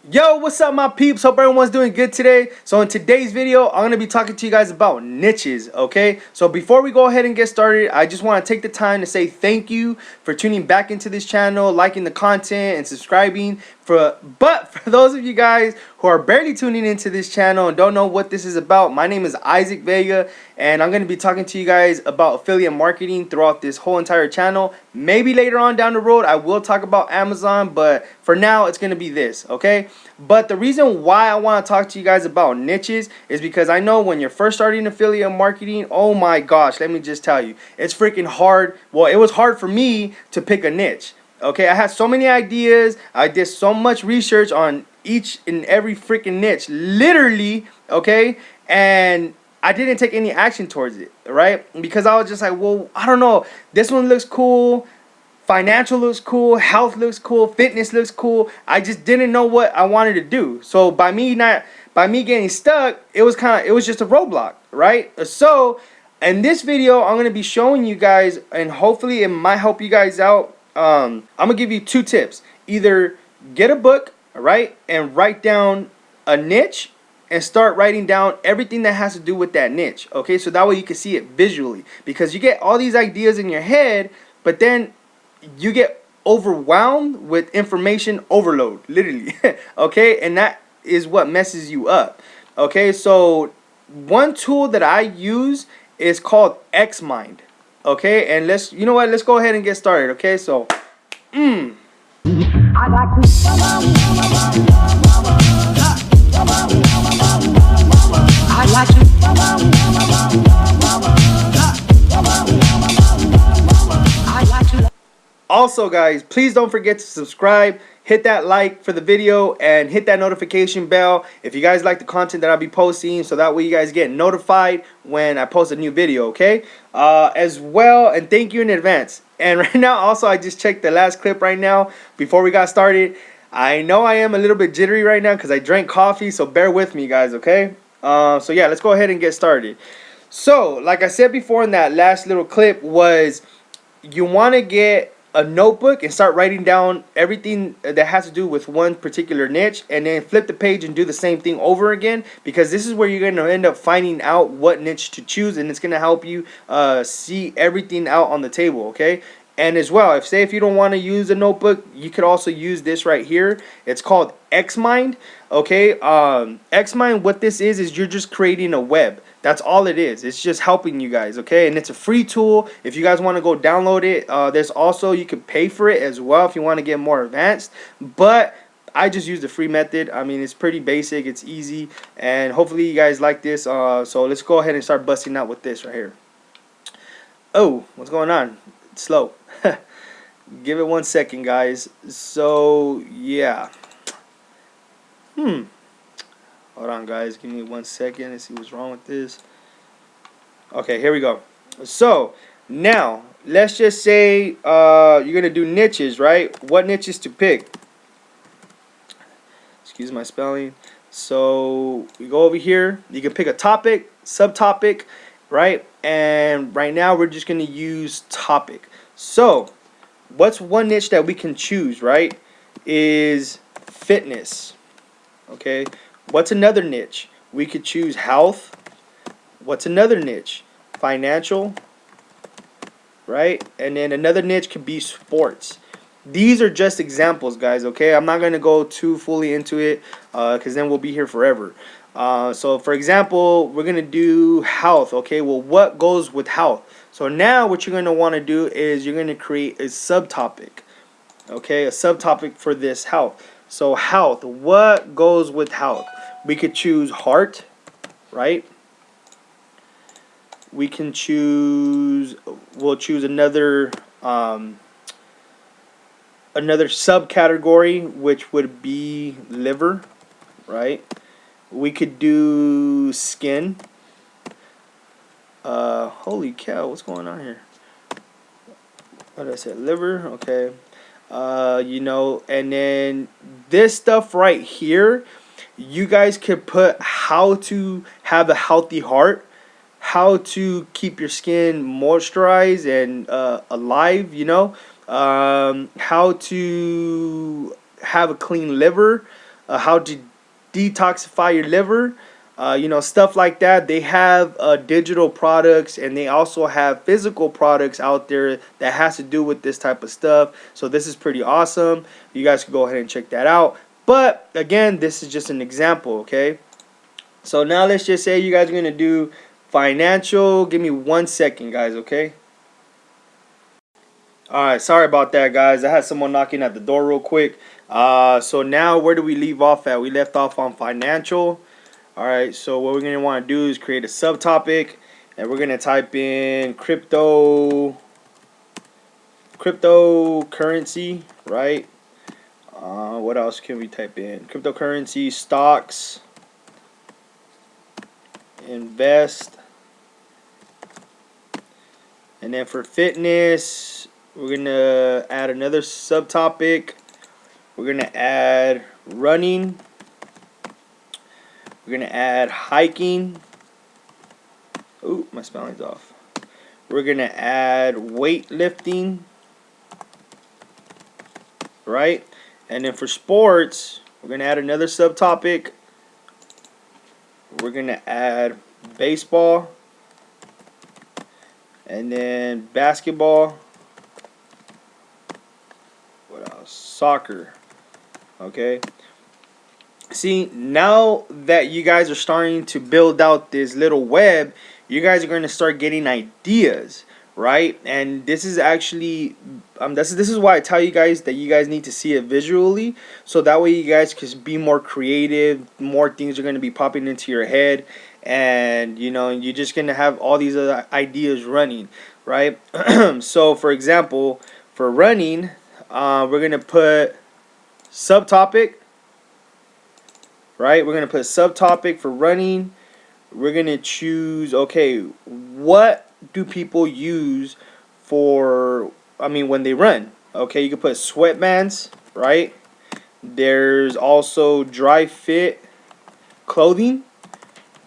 Yo, what's up my peeps? Hope everyone's doing good today. So in today's video, I'm going to be talking to you guys about niches, okay? So before we go ahead and get started, I just want to take the time to say thank you for tuning back into this channel, liking the content and subscribing. But for those of you guys who are barely tuning into this channel and don't know what this is about, my name is Vega, and I'm going to be talking to you guys about affiliate marketing throughout this whole entire channel. Maybe later on down the road I will talk about Amazon, but for now it's going to be this, okay? But the reason why I want to talk to you guys about niches is because I know when you're first starting affiliate marketing, oh my gosh, let me just tell you, it's freaking hard. Well, it was hard for me to pick a niche. Okay, I had so many ideas. I did so much research on each and every freaking niche, literally, okay? And I didn't take any action towards it, right? Because I was just like, well, I don't know. This one looks cool. Financial looks cool. Health looks cool. Fitness looks cool. I just didn't know what I wanted to do. So by me getting stuck, it was just a roadblock, right? So in this video, I'm gonna be showing you guys, and hopefully it might help you guys out. I'm gonna give you two tips. Either get a book, right, and write down a niche and start writing down everything that has to do with that niche, okay? So that way you can see it visually, because you get all these ideas in your head, but then you get overwhelmed with information overload, literally, okay? And that is what messes you up, okay? So one tool that I use is called XMind. Okay, and let's go ahead and get started. Okay, so I like to also, guys, please don't forget to subscribe, hit that like for the video, and hit that notification bell if you guys like the content that I'll be posting, so that way you guys get notified when I post a new video, okay? As well, and thank you in advance. And right now, also, I just checked the last clip right now before we got started. I know I am a little bit jittery right now because I drank coffee, so bear with me, guys, okay? So yeah, let's go ahead and get started. So, like I said before in that last little clip, was you want to get a notebook and start writing down everything that has to do with one particular niche, and then flip the page and do the same thing over again, because this is where you're going to end up finding out what niche to choose, and it's going to help you see everything out on the table, okay? And as well, if you don't want to use a notebook, you could also use this right here. It's called XMind, okay? XMind, what this is you're just creating a web. That's all it is. It's just helping you guys, okay? And it's a free tool. If you guys want to go download it, there's also, you can pay for it as well if you want to get more advanced. But I just use the free method. I mean, it's pretty basic. It's easy. And hopefully you guys like this. So let's go ahead and start busting out with this right here. Oh, what's going on? It's slow. Give it 1 second, guys. So, yeah. Hold on, guys. Give me 1 second. Let's see what's wrong with this. Okay, here we go. So, now, let's just say you're going to do niches, right? What niches to pick? Excuse my spelling. So, we go over here. You can pick a topic, subtopic, right? And right now, we're just going to use topic. So, what's one niche that we can choose, right? Is fitness. Okay. What's another niche? We could choose health. What's another niche? Financial. Right? And then another niche could be sports. These are just examples, guys, okay? I'm not going to go too fully into it because then we'll be here forever. So, for example, we're going to do health, okay? Well, what goes with health? So now what you're going to want to do is you're going to create a subtopic, okay? A subtopic for this health. So health, what goes with health? We could choose heart, right? We can choose, we'll choose another subcategory, which would be liver, right? We could do skin. Holy cow, what's going on here? What did I say? Liver, okay. And then this stuff right here, you guys could put how to have a healthy heart, how to keep your skin moisturized and alive, how to have a clean liver, how to detoxify your liver, you know, stuff like that. They have digital products, and they also have physical products out there that has to do with this type of stuff. So this is pretty awesome. You guys can go ahead and check that out. But again, this is just an example, okay? So now let's just say you guys are gonna do financial. Give me 1 second, guys, okay? Alright, sorry about that, guys. I had someone knocking at the door real quick. So now where do we leave off at? We left off on financial. Alright, so what we're going to want to do is create a subtopic, and we're going to type in cryptocurrency, right? What else can we type in? Cryptocurrency, stocks, invest. And then for fitness, we're going to add another subtopic. We're going to add running. We're going to add hiking. Ooh, my spelling's off. We're going to add weightlifting. Right? And then for sports, we're going to add another subtopic. We're going to add baseball. And then basketball. What else? Soccer. Okay. See, now that you guys are starting to build out this little web, you guys are going to start getting ideas, right? And this is actually this is why I tell you guys that you guys need to see it visually, so that way you guys can be more creative. More things are going to be popping into your head, and you know, you're just going to have all these other ideas running, right? So for example, for running, we're going to put subtopic, right? We're going to put subtopic for running. We're going to choose, okay, what do people use for, when they run? Okay, you can put sweatbands, right? There's also dry fit clothing,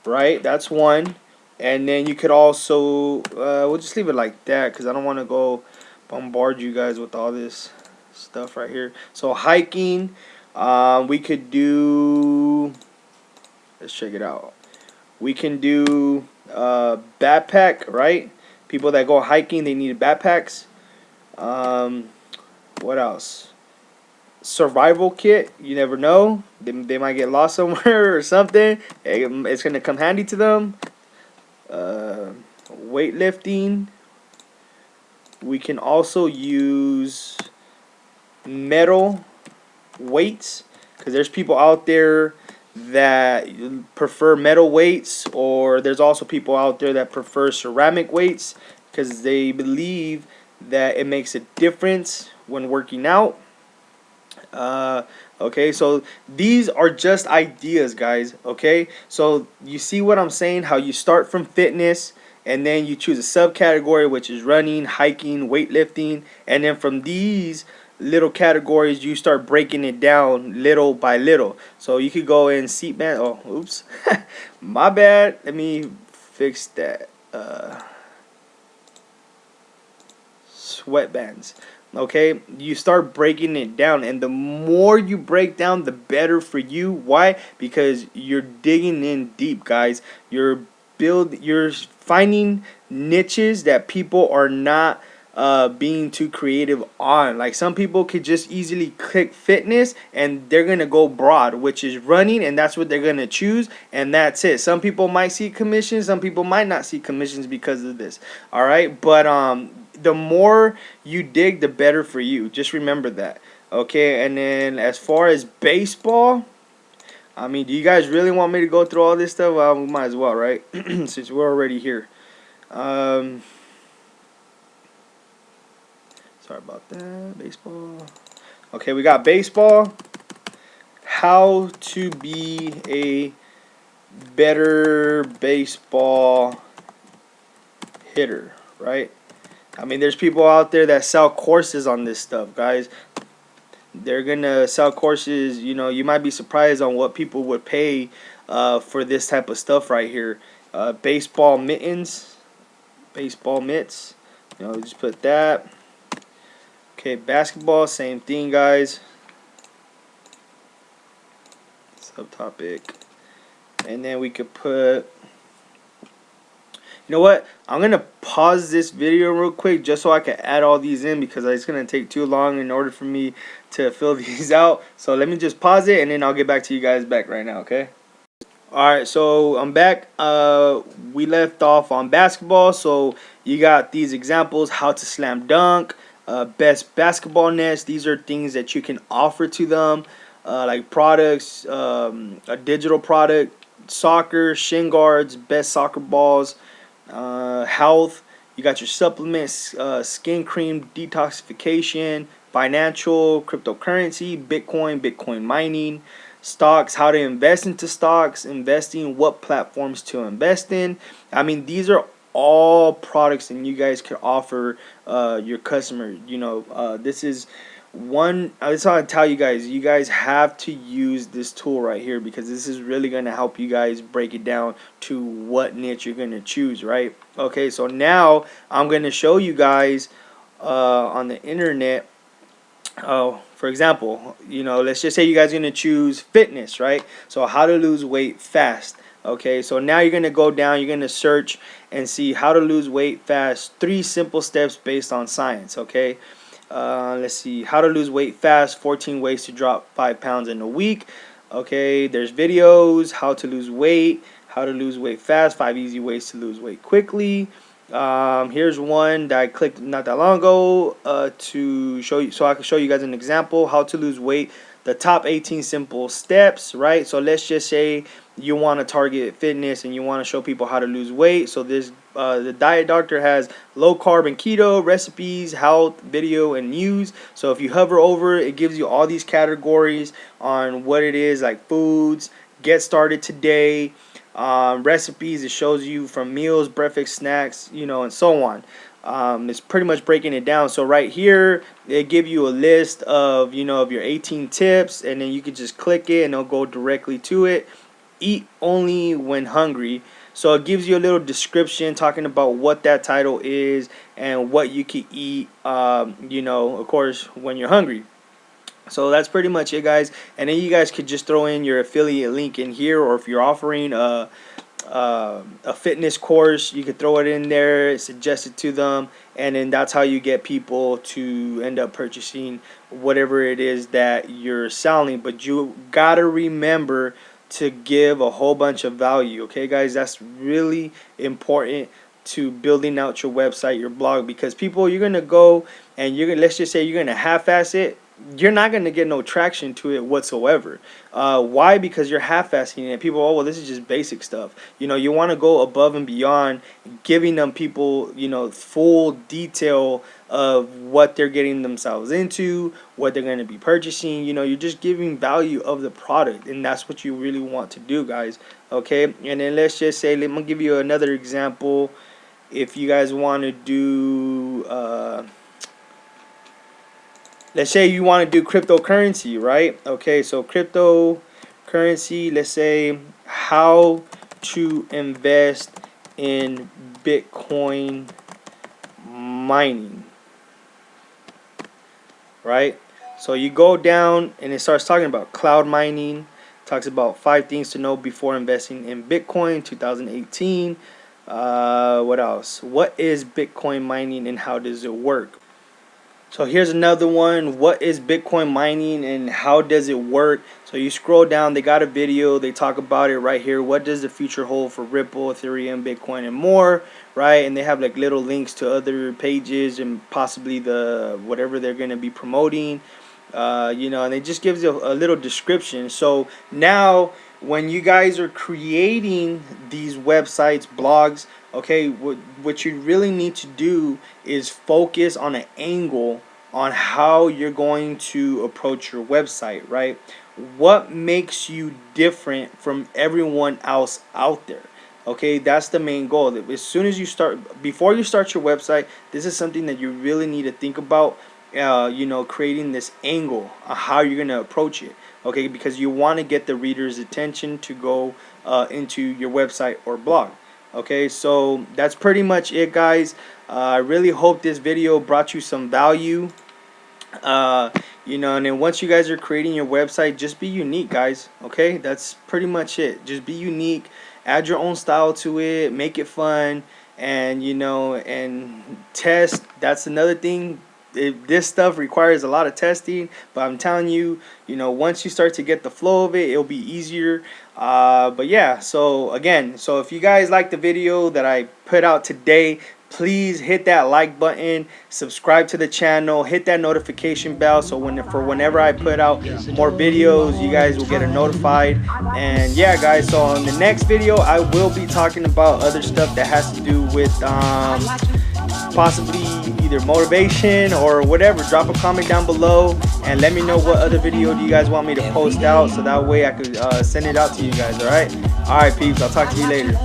right? That's one. And then you could also, we'll just leave it like that because I don't want to go bombard you guys with all this stuff right here. So hiking, we could do, let's check it out. We can do backpack, right? People that go hiking, they need backpacks. What else? Survival kit. You never know. They might get lost somewhere or something. It's going to come handy to them. Weightlifting. We can also use metal weights, because there's people out there that prefer metal weights, or there's also people out there that prefer ceramic weights because they believe that it makes a difference when working out. Okay, so these are just ideas, guys. Okay, so you see what I'm saying, how you start from fitness, and then you choose a subcategory, which is running, hiking, weightlifting, and then from these little categories you start breaking it down little by little. So you could go in seat band. Oh, oops. My bad. Let me fix that. Sweatbands. Okay, you start breaking it down, and the more you break down, the better for you. Why? Because you're digging in deep, guys. You're finding niches that people are not being too creative on. Like, some people could just easily click fitness and they're gonna go broad, which is running, and that's what they're gonna choose, and that's it. Some people might see commissions, some people might not see commissions because of this. All right, but the more you dig, the better for you. Just remember that. Okay, and then as far as baseball, do you guys really want me to go through all this stuff? Well, we might as well, right? Since we're already here. Sorry about that. Baseball. Okay, we got baseball. How to be a better baseball hitter, right? There's people out there that sell courses on this stuff, guys. They're gonna sell courses. You know, you might be surprised on what people would pay for this type of stuff right here. Baseball mittens, baseball mitts. You know, just put that. Okay, basketball, same thing, guys. subtopic, and then we could put, you know what, I'm gonna pause this video real quick just so I can add all these in, because it's gonna take too long in order for me to fill these out. So let me just pause it, and then I'll get back to you guys back right now. Okay. Alright, so I'm back. We left off on basketball. So you got these examples: how to slam dunk, best basketball nets. These are things that you can offer to them, like products, a digital product, soccer, shin guards, best soccer balls, health. You got your supplements, skin cream, detoxification, financial, cryptocurrency, Bitcoin mining, stocks, how to invest into stocks, investing, what platforms to invest in. I mean, these are all products and you guys can offer your customer. You know, this is one, I just want to tell you guys have to use this tool right here, because this is really going to help you guys break it down to what niche you're going to choose, right? Okay, so now I'm going to show you guys on the internet. For example, you know, let's just say you guys are going to choose fitness, right? So how to lose weight fast. Okay, so now you're going to go down, you're going to search and see how to lose weight fast, 3 simple steps based on science. Okay, let's see, how to lose weight fast, 14 ways to drop 5 pounds in a week. Okay, there's videos, how to lose weight fast, 5 easy ways to lose weight quickly. Here's one that I clicked not that long ago to show you, so I can show you guys an example how to lose weight, the top 18 simple steps, right? So let's just say you want to target fitness and you want to show people how to lose weight. So this the Diet Doctor has low carb and keto, recipes, health, video, and news. So if you hover over it, it gives you all these categories on what it is, like foods, get started today, recipes. It shows you from meals, breakfast, snacks, you know, and so on. It's pretty much breaking it down. So right here they give you a list of, you know, of your 18 tips, and then you can just click it and it'll go directly to it. Eat only when hungry. So it gives you a little description talking about what that title is and what you can eat, you know, of course, when you're hungry. So that's pretty much it, guys. And then you guys could just throw in your affiliate link in here, or if you're offering a fitness course, you could throw it in there, suggest it to them, and then that's how you get people to end up purchasing whatever it is that you're selling. But you gotta remember to give a whole bunch of value. Okay, guys, that's really important to building out your website, your blog, because people, you're gonna go and you're gonna, let's just say you're gonna half-ass it, you're not going to get no traction to it whatsoever. Why? Because you're half-assing it. People, oh, well, this is just basic stuff. You know, you want to go above and beyond, giving them people, you know, full detail of what they're getting themselves into, what they're going to be purchasing. You know, you're just giving value of the product, and that's what you really want to do, guys. Okay, and then let's just say, let me give you another example. If you guys want to do let's say you want to do cryptocurrency, right? Okay, so cryptocurrency, let's say how to invest in Bitcoin mining, right? So you go down and it starts talking about cloud mining, talks about 5 things to know before investing in Bitcoin, 2018. What else? What is Bitcoin mining and how does it work? So here's another one. What is Bitcoin mining and how does it work? So you scroll down, they got a video, they talk about it right here. What does the future hold for Ripple, Ethereum, Bitcoin, and more, right? And they have like little links to other pages and possibly the whatever they're going to be promoting, you know, and it just gives you a little description. So now when you guys are creating these websites, blogs, okay, what you really need to do is focus on an angle on how you're going to approach your website, right? What makes you different from everyone else out there? Okay, that's the main goal. As soon as you start, before you start your website, this is something that you really need to think about, you know, creating this angle on how you're going to approach it. Okay, because you want to get the reader's attention to go into your website or blog. Okay, so that's pretty much it, guys. I really hope this video brought you some value. you know. And then once you guys are creating your website, just be unique, guys. Okay, that's pretty much it. Just be unique, add your own style to it, make it fun, and you know, and test. That's another thing. This stuff requires a lot of testing, but I'm telling you, you know, once you start to get the flow of it, it'll be easier. But yeah, so again, so if you guys like the video that I put out today, please hit that like button, subscribe to the channel, hit that notification bell, so whenever I put out more videos, you guys will get notified. And yeah, guys, so on the next video, I will be talking about other stuff that has to do with possibly either motivation or whatever. Drop a comment down below and let me know what other video do you guys want me to post out, so that way I could send it out to you guys. All right, peeps, I'll talk to you later.